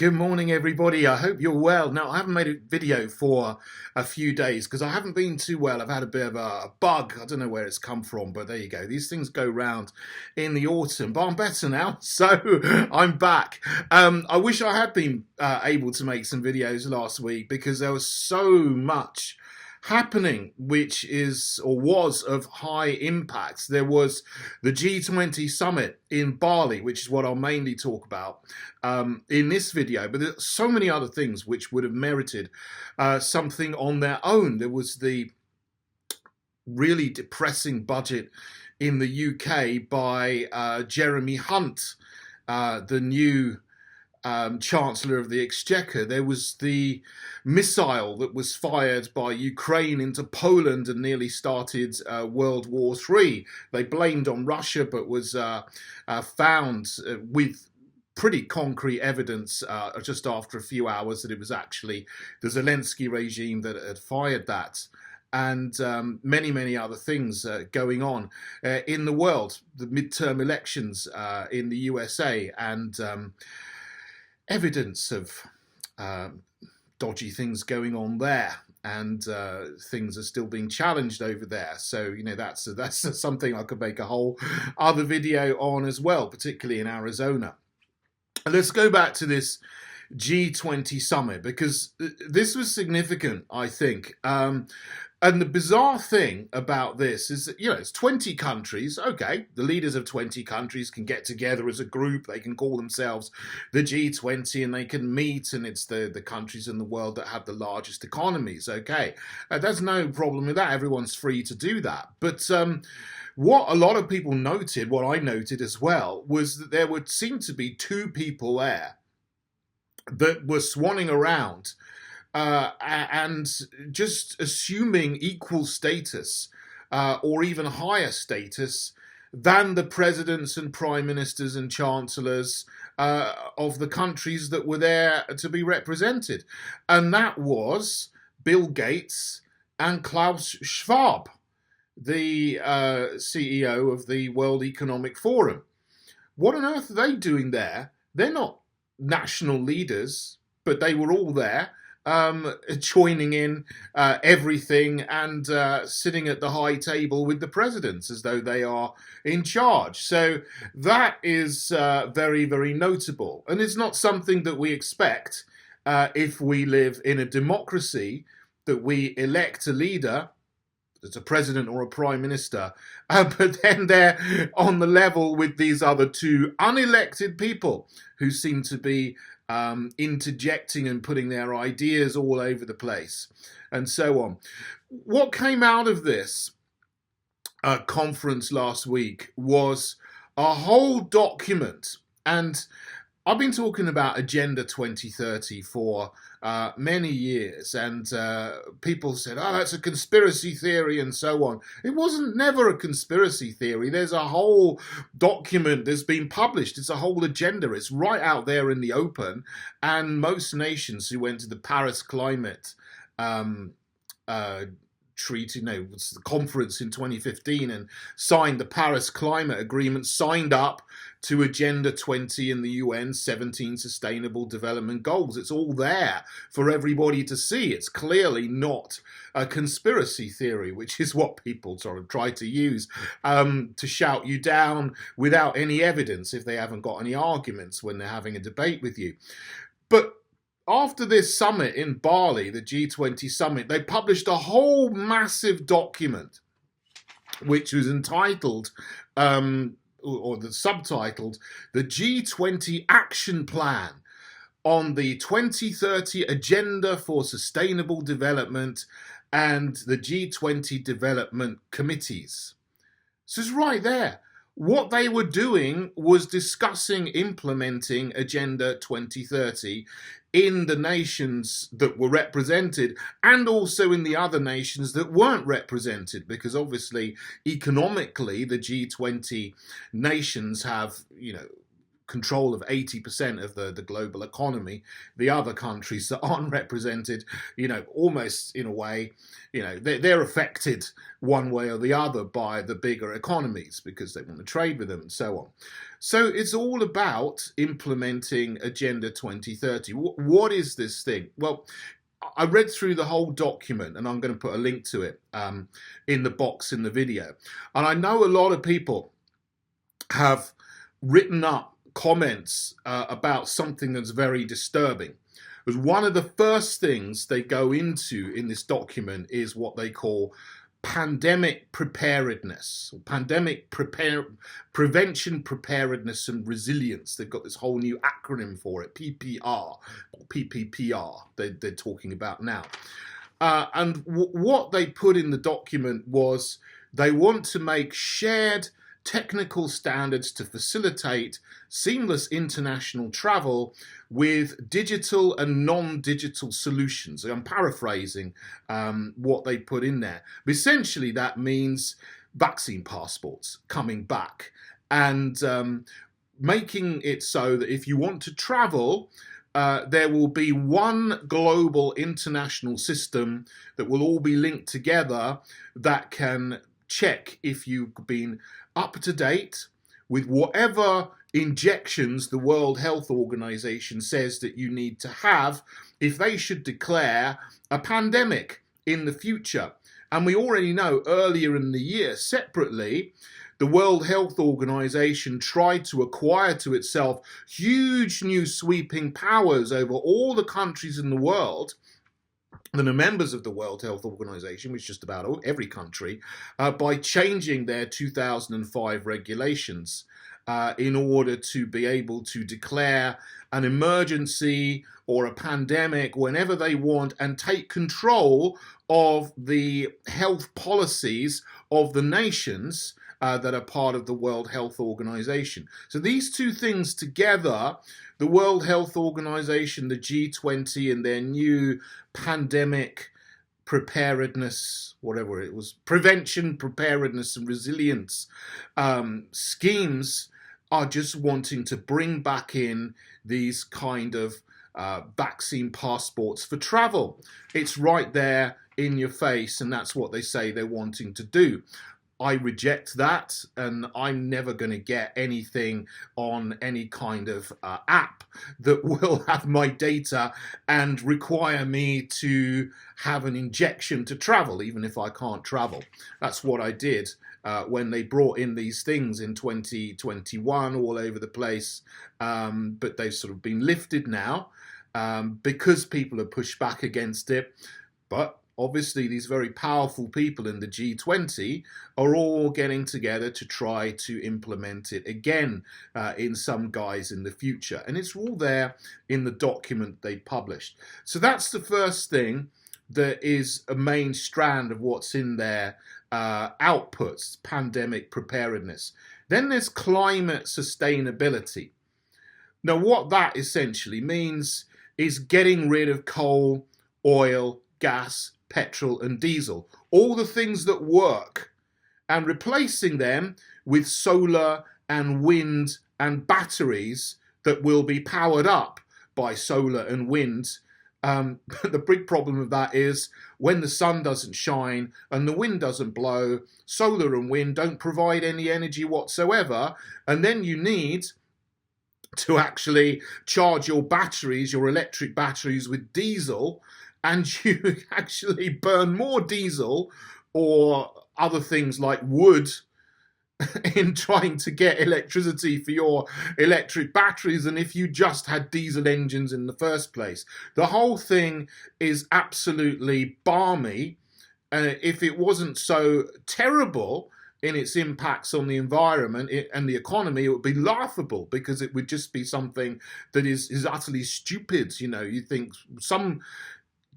Good morning, everybody. I hope you're well. Now, I haven't made a video for a few days because I haven't been too well. I've had a bit of a bug. I don't know where it's come from, but there you go. These things go round in the autumn, but I'm better now, so I'm back. I wish I had been able to make some videos last week because there was so much happening which is or was of high impact. There was the G20 Summit in Bali, which is what I'll mainly talk about in this video, but there's so many other things which would have merited something on their own. There was the really depressing budget in the UK by Jeremy Hunt, the new Chancellor of the Exchequer. There was the missile that was fired by Ukraine into Poland and nearly started World War III. They blamed on Russia, but was found with pretty concrete evidence just after a few hours that it was actually the Zelensky regime that had fired that. And many other things going on in the world, the midterm elections in the USA, and evidence of dodgy things going on there, and things are still being challenged over there. So, you know, that's something I could make a whole other video on as well, particularly in Arizona. And let's go back to this G20 summit, because this was significant, I think. And the bizarre thing about this is that, you know, it's 20 countries. Okay, the leaders of 20 countries can get together as a group. They can call themselves the G20 and they can meet, and it's the countries in the world that have the largest economies. Okay, there's no problem with that. Everyone's free to do that. But what a lot of people noted, what I noted as well, was that there would seem to be two people there that were swanning around and just assuming equal status or even higher status than the presidents and prime ministers and chancellors of the countries that were there to be represented. And that was Bill Gates and Klaus Schwab, the CEO of the World Economic Forum. What on earth are they doing there? They're not national leaders, but they were all there, joining in everything and sitting at the high table with the presidents as though they are in charge. So that is very notable. And it's not something that we expect if we live in a democracy, that we elect a leader, as a president or a prime minister, but then they're on the level with these other two unelected people who seem to be interjecting and putting their ideas all over the place, and so on. What came out of this conference last week was a whole document, and I've been talking about Agenda 2030 for many years, and people said, oh, that's a conspiracy theory and so on. It wasn't never a conspiracy theory. There's a whole document that's been published. It's a whole agenda. It's right out there in the open, and most nations who went to the Paris Climate treaty, no, it's the conference in 2015 and signed the Paris Climate Agreement, signed up to Agenda 20 in the UN 17 Sustainable Development Goals. It's all there for everybody to see. It's clearly not a conspiracy theory, which is what people sort of try to use to shout you down without any evidence if they haven't got any arguments when they're having a debate with you. But after this summit in Bali, the G20 summit, they published a whole massive document which was entitled, or the subtitled, the G20 Action Plan on the 2030 Agenda for Sustainable Development and the G20 Development Committees. So it's right there. What they were doing was discussing implementing Agenda 2030 in the nations that were represented, and also in the other nations that weren't represented, because obviously economically the G20 nations have, you know, control of 80% of the global economy. The other countries that aren't represented, almost in a way, they're affected one way or the other by the bigger economies because they want to trade with them and so on. So it's all about implementing Agenda 2030. What is this thing? Well, I read through the whole document, and I'm going to put a link to it in the box in the video. And I know a lot of people have written up comments about something that's very disturbing. Because one of the first things they go into in this document is what they call pandemic preparedness, or prevention, preparedness and resilience. They've got this whole new acronym for it, PPR, or PPPR, they're talking about now. And what they put in the document was they want to make shared technical standards to facilitate seamless international travel with digital and non-digital solutions. I'm paraphrasing what they put in there. But essentially, that means vaccine passports coming back and making it so that if you want to travel, there will be one global international system that will all be linked together that can check if you've been up to date with whatever injections the World Health Organization says that you need to have if they should declare a pandemic in the future. And we already know earlier in the year, separately, the World Health Organization tried to acquire to itself huge new sweeping powers over all the countries in the world that are members of the World Health Organization, which is just about every country, by changing their 2005 regulations in order to be able to declare an emergency or a pandemic whenever they want and take control of the health policies of the nations that are part of the World Health Organization. So these two things together, the World Health Organization, the G20, and their new pandemic preparedness, whatever it was, prevention, preparedness, and resilience schemes, are just wanting to bring back in these kind of vaccine passports for travel. It's right there in your face, and that's what they say they're wanting to do. I reject that, and I'm never going to get anything on any kind of app that will have my data and require me to have an injection to travel, even if I can't travel. That's what I did when they brought in these things in 2021 all over the place, but they've sort of been lifted now because people have pushed back against it. But obviously, these very powerful people in the G20 are all getting together to try to implement it again in some guise in the future. And it's all there in the document they published. So that's the first thing that is a main strand of what's in their outputs, pandemic preparedness. Then there's climate sustainability. Now, what that essentially means is getting rid of coal, oil, gas, petrol and diesel, all the things that work, and replacing them with solar and wind and batteries that will be powered up by solar and wind. The big problem of that is when the sun doesn't shine and the wind doesn't blow, solar and wind don't provide any energy whatsoever, and then you need to actually charge your batteries, your electric batteries, with diesel, and you actually burn more diesel or other things like wood in trying to get electricity for your electric batteries than if you just had diesel engines in the first place. The whole thing is absolutely balmy. If it wasn't so terrible in its impacts on the environment and the economy, it would be laughable, because it would just be something that is utterly stupid. You think some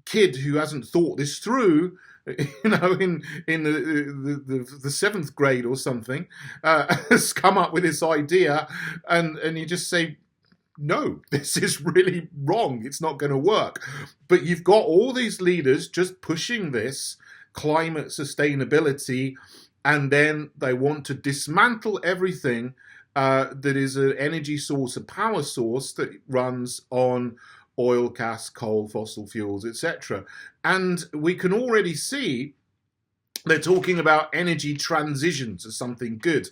kid who hasn't thought this through, in the seventh grade or something, has come up with this idea, and you just say, no, this is really wrong. It's not going to work. But you've got all these leaders just pushing this climate sustainability, and then they want to dismantle everything that is an energy source, a power source that runs on oil, gas, coal, fossil fuels, etc. And we can already see they're talking about energy transitions as something good.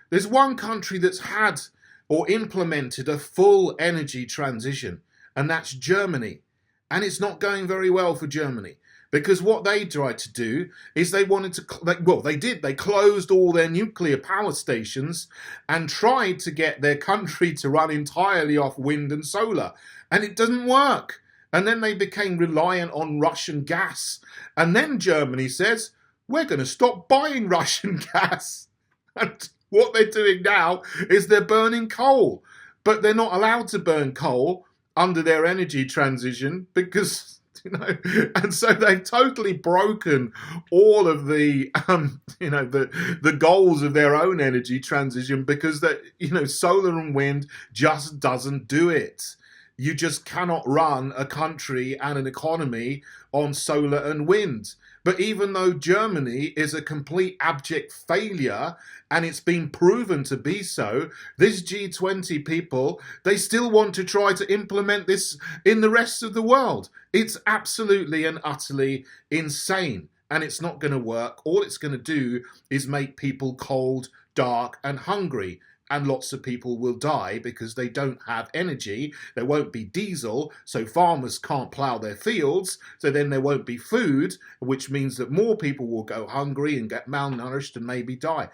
There's one country that's had or implemented a full energy transition, and that's Germany. And it's not going very well for Germany, because what they tried to do is they wanted to, they closed all their nuclear power stations and tried to get their country to run entirely off wind and solar. And it doesn't work. And then they became reliant on Russian gas. And then Germany says, we're going to stop buying Russian gas. And what they're doing now is they're burning coal. But they're not allowed to burn coal under their energy transition because, and so they've totally broken all of the, the goals of their own energy transition, because that, solar and wind just doesn't do it. You just cannot run a country and an economy on solar and wind. But even though Germany is a complete abject failure, and it's been proven to be so, this G20 people, they still want to try to implement this in the rest of the world. It's absolutely and utterly insane, and it's not going to work. All it's going to do is make people cold, dark, and hungry. And lots of people will die because they don't have energy. There won't be diesel, so farmers can't plough their fields. So then there won't be food, which means that more people will go hungry and get malnourished and maybe die.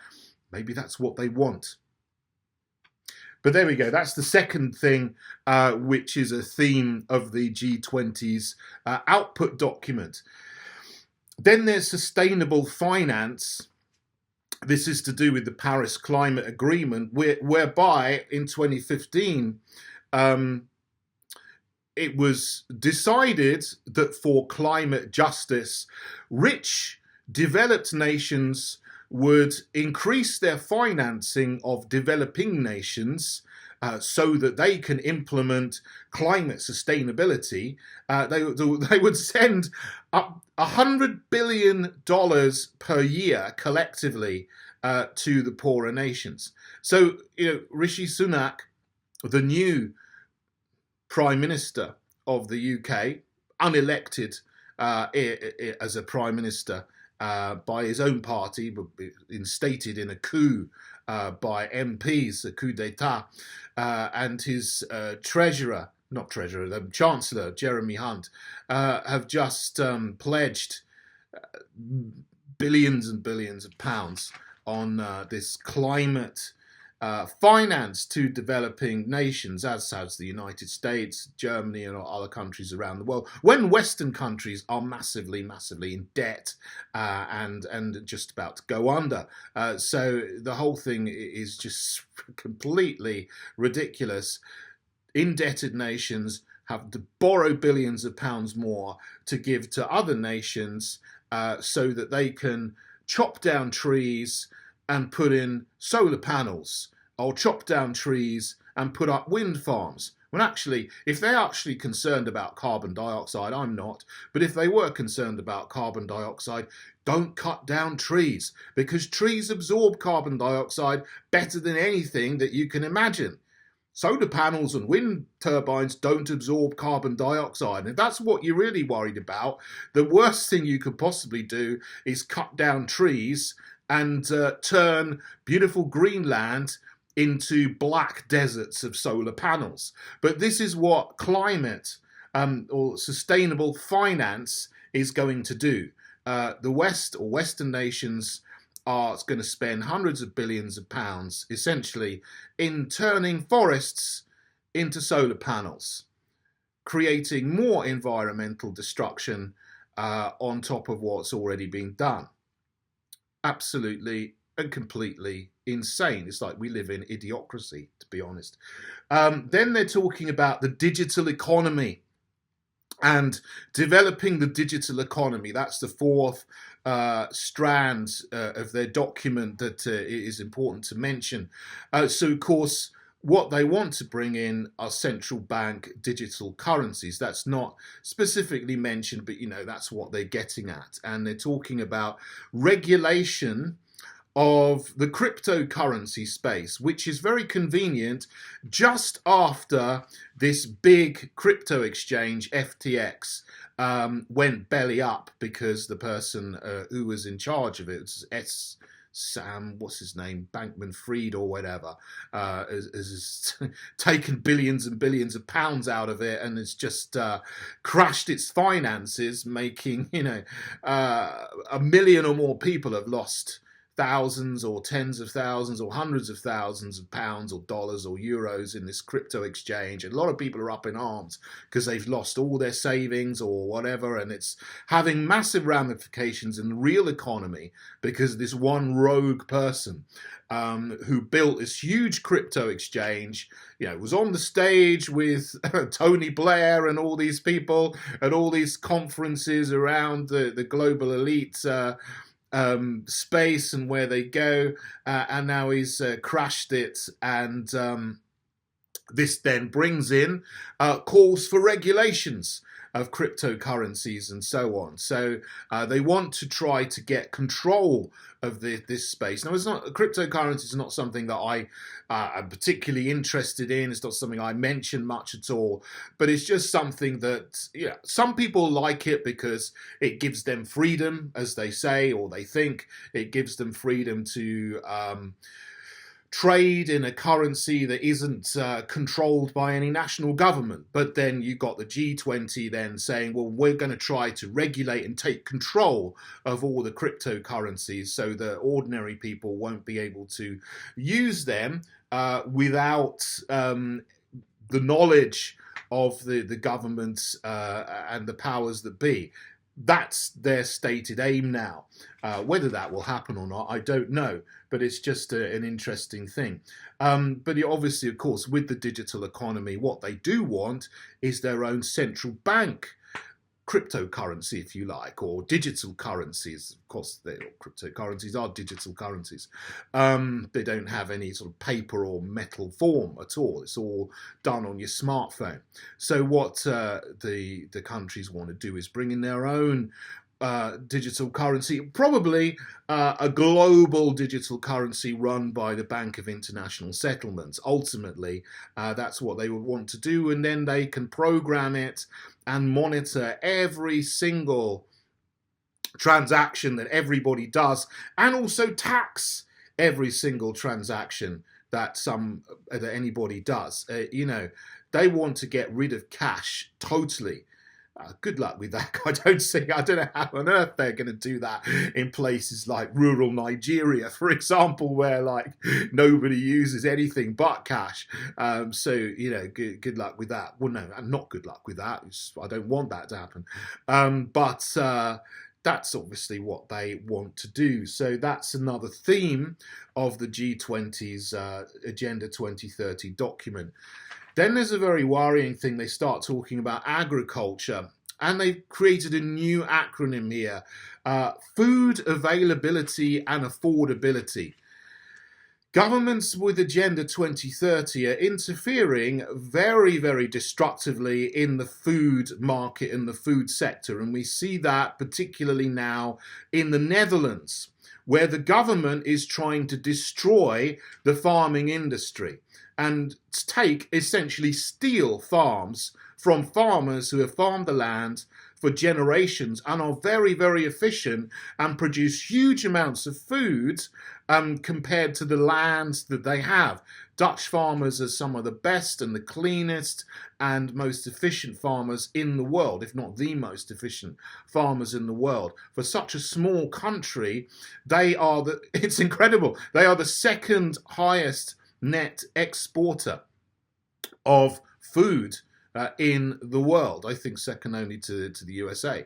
Maybe that's what they want. But there we go. That's the second thing, which is a theme of the G20's output document. Then there's sustainable finance. This is to do with the Paris Climate Agreement, whereby in 2015, it was decided that for climate justice, rich, developed nations would increase their financing of developing nations so that they can implement climate sustainability. They would send up $100 billion per year collectively to the poorer nations. So, Rishi Sunak, the new Prime Minister of the UK, unelected as a Prime Minister by his own party, but instated in a coup by MPs, a coup d'etat, and his the Chancellor, Jeremy Hunt, have just pledged billions and billions of pounds on this climate finance to developing nations, as has the United States, Germany, and other countries around the world, when Western countries are massively, massively in debt and just about to go under. So the whole thing is just completely ridiculous. Indebted nations have to borrow billions of pounds more to give to other nations so that they can chop down trees and put in solar panels, or chop down trees and put up wind farms. When actually, if they're actually concerned about carbon dioxide, I'm not, but if they were concerned about carbon dioxide, don't cut down trees, because trees absorb carbon dioxide better than anything that you can imagine. Solar panels and wind turbines don't absorb carbon dioxide. And if that's what you're really worried about, the worst thing you could possibly do is cut down trees and turn beautiful Greenland into black deserts of solar panels. But this is what climate or sustainable finance is going to do. The West or Western nations are going to spend hundreds of billions of pounds essentially in turning forests into solar panels, creating more environmental destruction on top of what's already been done. Absolutely and completely insane. It's like we live in idiocracy, to be honest. Then they're talking about the digital economy and developing the digital economy. That's the fourth strand of their document that is important to mention. So, of course, what they want to bring in are central bank digital currencies. That's not specifically mentioned, but that's what they're getting at. And they're talking about regulation of the cryptocurrency space, which is very convenient just after this big crypto exchange, FTX, went belly up because the person who was in charge of it, Sam, what's his name, Bankman-Fried or whatever, has taken billions and billions of pounds out of it and has just crashed its finances, making, a million or more people have lost thousands or tens of thousands or hundreds of thousands of pounds or dollars or euros in this crypto exchange. And a lot of people are up in arms because they've lost all their savings or whatever, and it's having massive ramifications in the real economy because this one rogue person who built this huge crypto exchange, was on the stage with Tony Blair and all these people at all these conferences around the global elite space and where they go, and now he's crashed it, and this then brings in calls for regulations of cryptocurrencies and so on. So they want to try to get control of this space. Now, cryptocurrency is not something that I'm particularly interested in. It's not something I mention much at all, but it's just something that, some people like it because it gives them freedom, as they say, or they think it gives them freedom to trade in a currency that isn't controlled by any national government. But then you've got the G20 then saying, well, we're going to try to regulate and take control of all the cryptocurrencies so that ordinary people won't be able to use them without the knowledge of the governments and the powers that be. That's their stated aim now. Whether that will happen or not, I don't know, but it's just an interesting thing. But obviously, of course, with the digital economy, what they do want is their own central bank cryptocurrency, if you like, or digital currencies. Of course, cryptocurrencies are digital currencies. They don't have any sort of paper or metal form at all. It's all done on your smartphone. So what the countries want to do is bring in their own digital currency, probably a global digital currency run by the Bank of International Settlements. Ultimately, that's what they would want to do, and then they can program it and monitor every single transaction that everybody does, and also tax every single transaction that anybody does. They want to get rid of cash totally. Good luck with that. I don't know how on earth they're going to do that in places like rural Nigeria, for example, where nobody uses anything but cash. So good luck with that. Well, no, not good luck with that. I don't want that to happen. But that's obviously what they want to do. So that's another theme of the G20's Agenda 2030 document. Then there's a very worrying thing. They start talking about agriculture, and they've created a new acronym here, food availability and affordability. Governments with Agenda 2030 are interfering very, very destructively in the food market and the food sector. And we see that particularly now in the Netherlands, where the government is trying to destroy the farming industry and essentially steal farms from farmers who have farmed the land for generations and are very, very efficient and produce huge amounts of food compared to the lands that they have. Dutch farmers are some of the best and the cleanest and most efficient farmers in the world, if not the most efficient farmers in the world. For such a small country, it's incredible. They are the second highest net exporter of food in the world. I think second only to the USA.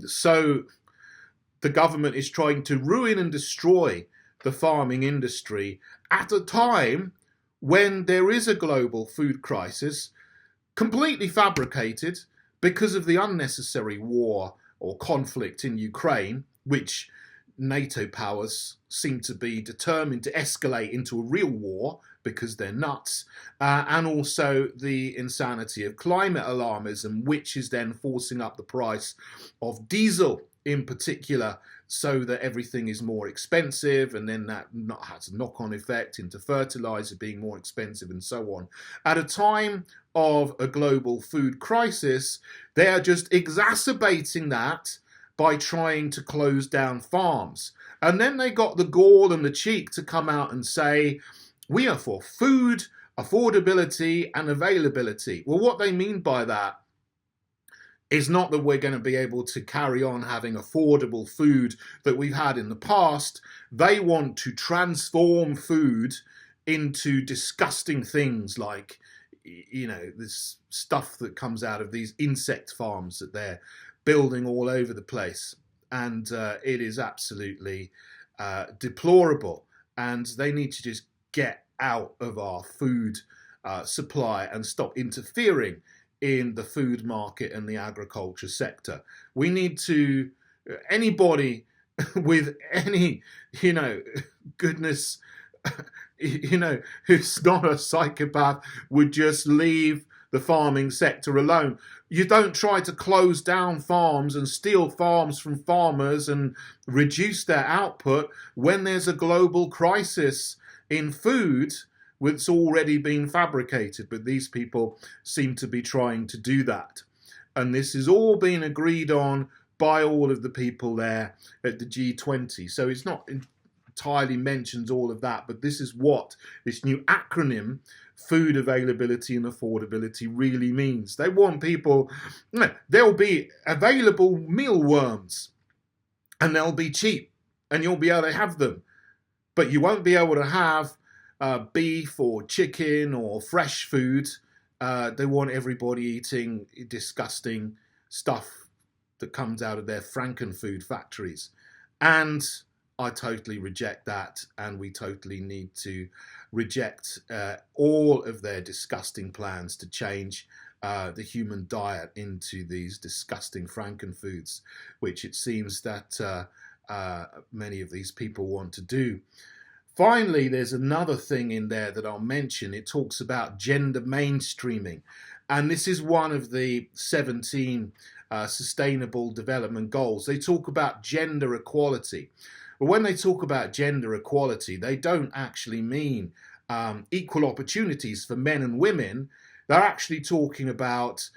So the government is trying to ruin and destroy the farming industry at a time when there is a global food crisis, completely fabricated because of the unnecessary war or conflict in Ukraine, which NATO powers seem to be determined to escalate into a real war because they're nuts, and also the insanity of climate alarmism, which is then forcing up the price of diesel in particular, so that everything is more expensive, and then that has a knock-on effect into fertilizer being more expensive and so on. At a time of a global food crisis, they are just exacerbating that by trying to close down farms. And then they got the gall and the cheek to come out and say, we are for food, affordability and availability. Well, what they mean by that is not that we're going to be able to carry on having affordable food that we've had in the past. They want to transform food into disgusting things like, you know, this stuff that comes out of these insect farms that they're building all over the place. And it is absolutely deplorable. And they need to just get out of our food supply and stop interfering in the food market and the agriculture sector. We need to, anybody with any, goodness, who's not a psychopath would just leave the farming sector alone. You don't try to close down farms and steal farms from farmers and reduce their output when there's a global crisis in food that's already been fabricated, but these people seem to be trying to do that. And this is all being agreed on by all of the people there at the G20. So it's not entirely mentions all of that, but this is what this new acronym, food availability and affordability, really means. They want people, there'll be available mealworms and they'll be cheap and you'll be able to have them, but you won't be able to have beef or chicken or fresh food. They want everybody eating disgusting stuff that comes out of their frankenfood factories. And I totally reject that, and we totally need to reject all of their disgusting plans to change the human diet into these disgusting frankenfoods, which it seems that many of these people want to do. Finally, there's another thing in there that I'll mention. It talks about gender mainstreaming. And this is one of the 17 Sustainable Development Goals. They talk about gender equality. But when they talk about gender equality, they don't actually mean equal opportunities for men and women. They're actually talking about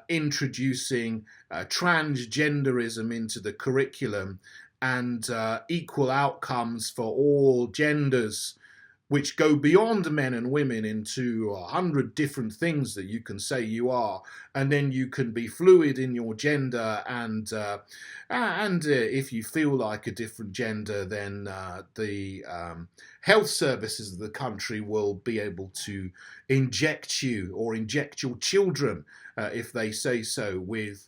introducing transgenderism into the curriculum and equal outcomes for all genders, which go beyond men and women into 100 different things that you can say you are, and then you can be fluid in your gender, and if you feel like a different gender, then the health services of the country will be able to inject you or inject your children, if they say so, with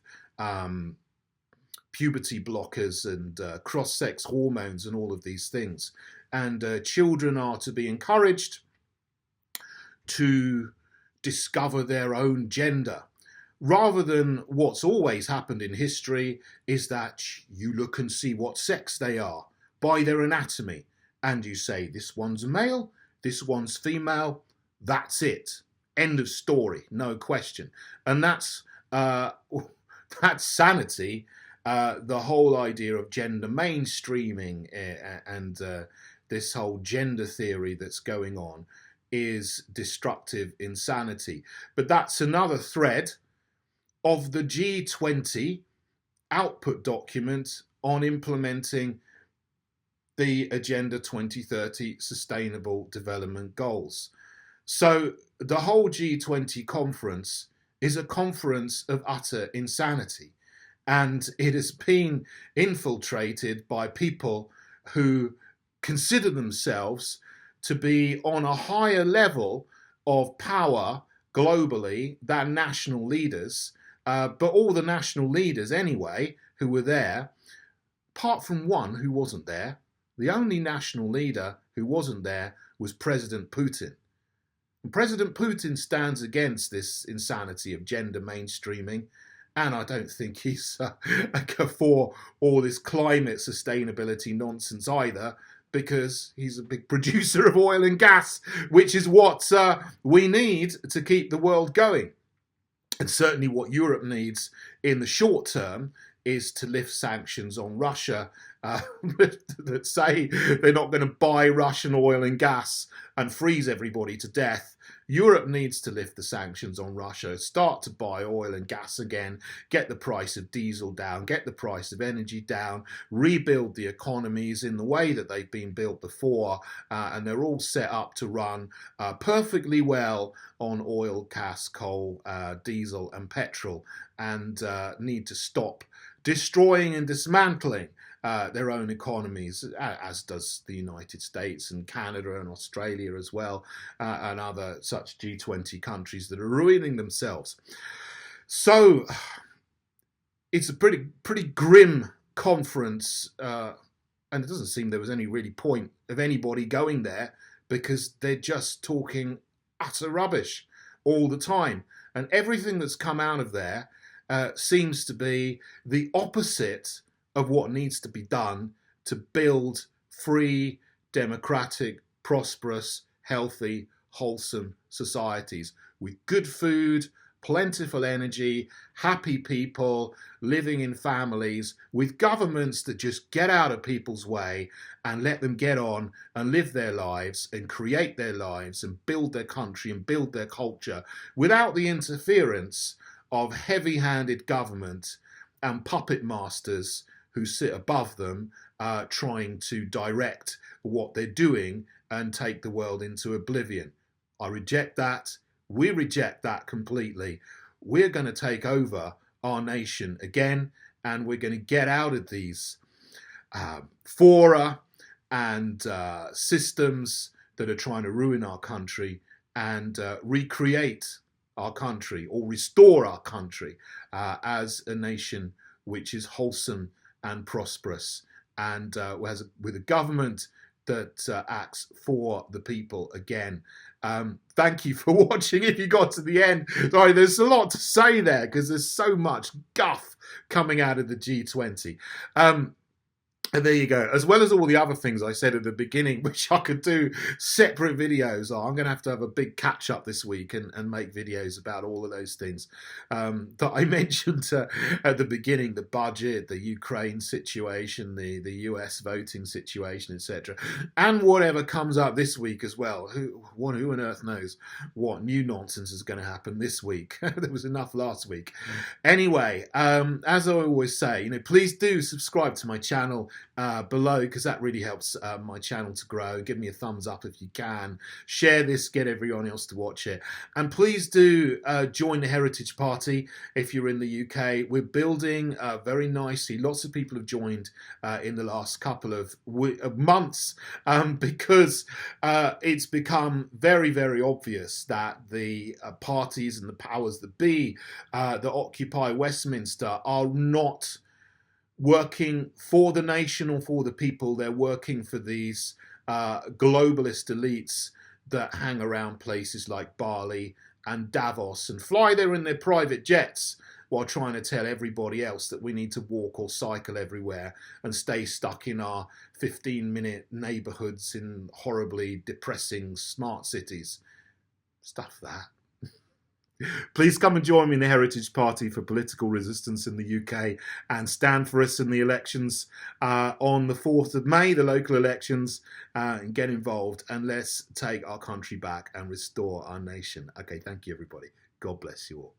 puberty blockers and cross-sex hormones and all of these things. And children are to be encouraged to discover their own gender, rather than what's always happened in history is that you look and see what sex they are by their anatomy, and you say this one's a male, this one's female, that's it, end of story, no question. And that's sanity. The whole idea of gender mainstreaming and this whole gender theory that's going on is destructive insanity. But that's another thread of the G20 output document on implementing the Agenda 2030 Sustainable Development Goals. So the whole G20 conference is a conference of utter insanity. And it has been infiltrated by people who consider themselves to be on a higher level of power globally than national leaders. But all the national leaders anyway who were there, apart from one who wasn't there, the only national leader who wasn't there was President Putin. And President Putin stands against this insanity of gender mainstreaming. And I don't think he's for all this climate sustainability nonsense either, because he's a big producer of oil and gas, which is what we need to keep the world going. And certainly what Europe needs in the short term is to lift sanctions on Russia that say they're not going to buy Russian oil and gas and freeze everybody to death. Europe needs to lift the sanctions on Russia, start to buy oil and gas again, get the price of diesel down, get the price of energy down, rebuild the economies in the way that they've been built before, and they're all set up to run perfectly well on oil, gas, coal, diesel and petrol, and need to stop destroying and dismantling their own economies, as does the United States and Canada and Australia as well, and other such G20 countries that are ruining themselves. So it's a pretty grim conference, and it doesn't seem there was any really point of anybody going there, because they're just talking utter rubbish all the time, and everything that's come out of there seems to be the opposite of what needs to be done to build free, democratic, prosperous, healthy, wholesome societies with good food, plentiful energy, happy people living in families, with governments that just get out of people's way and let them get on and live their lives and create their lives and build their country and build their culture without the interference of heavy-handed government and puppet masters who sit above them, trying to direct what they're doing and take the world into oblivion. I reject that. We reject that completely. We're going to take over our nation again, and we're going to get out of these fora and systems that are trying to ruin our country, and recreate our country, or restore our country as a nation which is wholesome and prosperous, and with a government that acts for the people again. Thank you for watching. If you got to the end, sorry, there's a lot to say there because there's so much guff coming out of the G20. And there you go. As well as all the other things I said at the beginning, which I could do separate videos on. I'm going to have a big catch up this week and make videos about all of those things that I mentioned at the beginning: the budget, the Ukraine situation, the US voting situation, etc. And whatever comes up this week as well. Who on earth knows what new nonsense is going to happen this week? There was enough last week. Anyway, as I always say, please do subscribe to my channel below, because that really helps my channel to grow. Give me a thumbs up if you can. Share this, get everyone else to watch it. And please do join the Heritage Party if you're in the UK. We're building very nicely. Lots of people have joined in the last couple of months because it's become very, very obvious that the parties and the powers that be that occupy Westminster are not working for the nation or for the people. They're working for these globalist elites that hang around places like Bali and Davos and fly there in their private jets while trying to tell everybody else that we need to walk or cycle everywhere and stay stuck in our 15-minute neighborhoods in horribly depressing smart cities. Stuff that. Please come and join me in the Heritage Party for political resistance in the UK, and stand for us in the elections on the 4th of May, the local elections, and get involved, and let's take our country back and restore our nation. Okay, thank you everybody. God bless you all.